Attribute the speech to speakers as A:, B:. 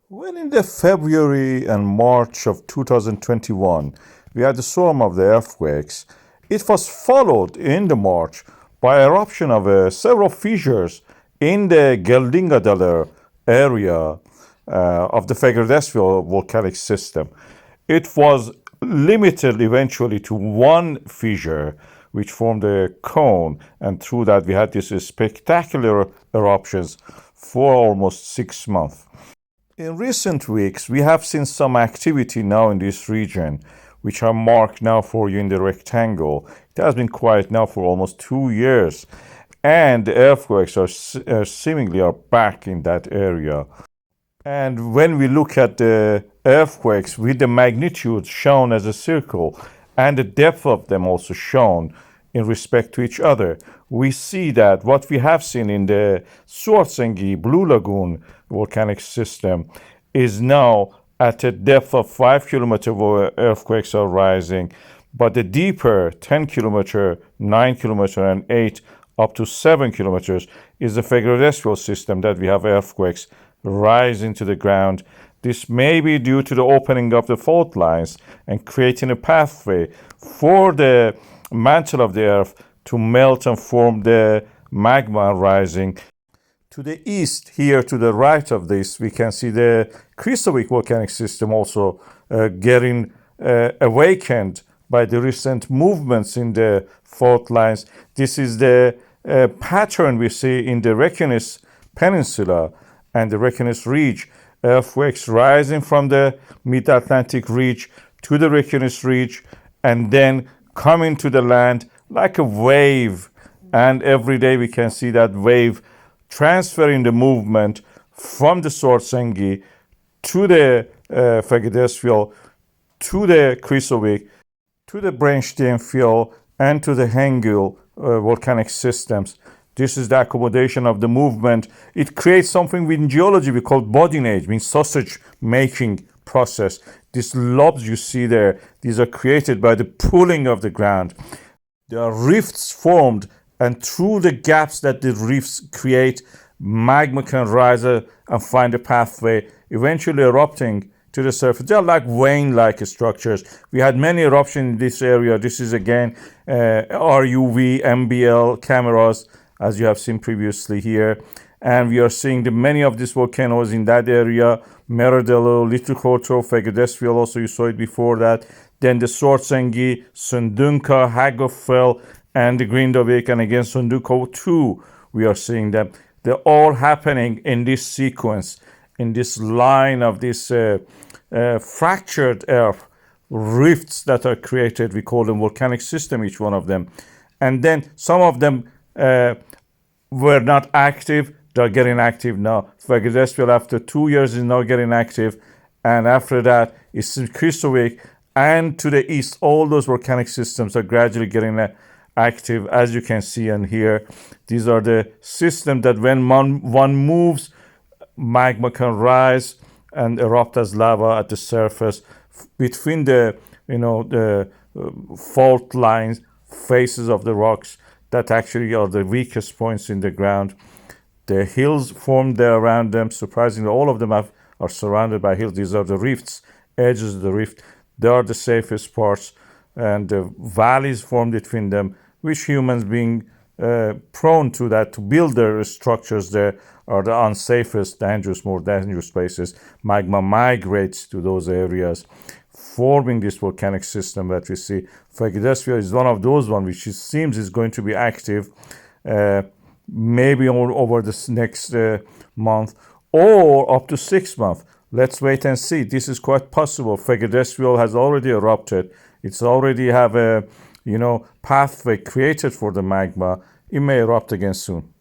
A: When in the February and March of 2021, we had the storm of the earthquakes, it was followed in the March by eruption of several fissures in the Geldingadalur area of the Fagradalsfjall volcanic system. It was limited eventually to one fissure which formed a cone, and through that we had these spectacular eruptions for almost 6 months. In recent weeks, we have seen some activity now in this region, which are marked now for you in the rectangle. It has been quiet now for almost 2 years, and the earthquakes are seemingly are back in that area. And when we look at the earthquakes with the magnitude shown as a circle and the depth of them also shown in respect to each other, we see that what we have seen in the Svartsengi Blue Lagoon volcanic system is now at a depth of 5 kilometers where earthquakes are rising, but the deeper 10 kilometer, 9 kilometer, and 8 up to 7 kilometers is the Fagradalsfjall system that we have earthquakes rise into the ground. This may be due to the opening of the fault lines and creating a pathway for the mantle of the earth to melt and form the magma rising. To the east, here to the right of this, we can see the Grindavík volcanic system also getting awakened by the recent movements in the fault lines. This is the pattern we see in the Reykjanes Peninsula and the Reykjanes Ridge. Earthquakes rising from the mid-Atlantic ridge to the Reykjanes Ridge and then coming to the land like a wave. And every day we can see that wave transferring the movement from the Svartsengi to the Fagradalsfjall, to the Grindavík, to the Brennisteinsfjall, and to the Hengil volcanic systems. This is the accommodation of the movement. It creates something in geology we call bodinage, means sausage making process. These lobes you see there, these are created by the pulling of the ground. There are rifts formed, and through the gaps that the rifts create, magma can rise and find a pathway, eventually erupting to the surface. They are like vein-like structures. We had many eruptions in this area. This is again RUV, MBL cameras, as you have seen previously here. And we are seeing many of these volcanoes in that area. Meradelo, Little Koto, Fagradalsfjall, also you saw it before that. Then the Svartsengi, Sundunka, Hagofell, and the Grindavík, and again Sundunka too. We are seeing them. They're all happening in this sequence, in this line of this fractured earth, rifts that are created. We call them volcanic system, each one of them. And then some of them were not active. They're getting active now. Fagradalsfjall after 2 years is now getting active. And after that, it's Grindavík. And to the east, all those volcanic systems are gradually getting active, as you can see and hear. These are the systems that when one moves, magma can rise and erupt as lava at the surface between the fault lines, faces of the rocks that actually are the weakest points in the ground. The hills formed there around them. Surprisingly, all of them are surrounded by hills. These are the rifts, edges of the rift. They are the safest parts, and the valleys formed between them, which humans being prone to that, to build their structures there, are the unsafest, more dangerous places. Magma migrates to those areas, forming this volcanic system that we see. Fagradalsfjall is one of those ones which seems is going to be active, maybe over this next month or up to 6 months. Let's wait and see. This is quite possible. Fagradalsfjall has already erupted. It's already have a pathway created for the magma. It may erupt again soon.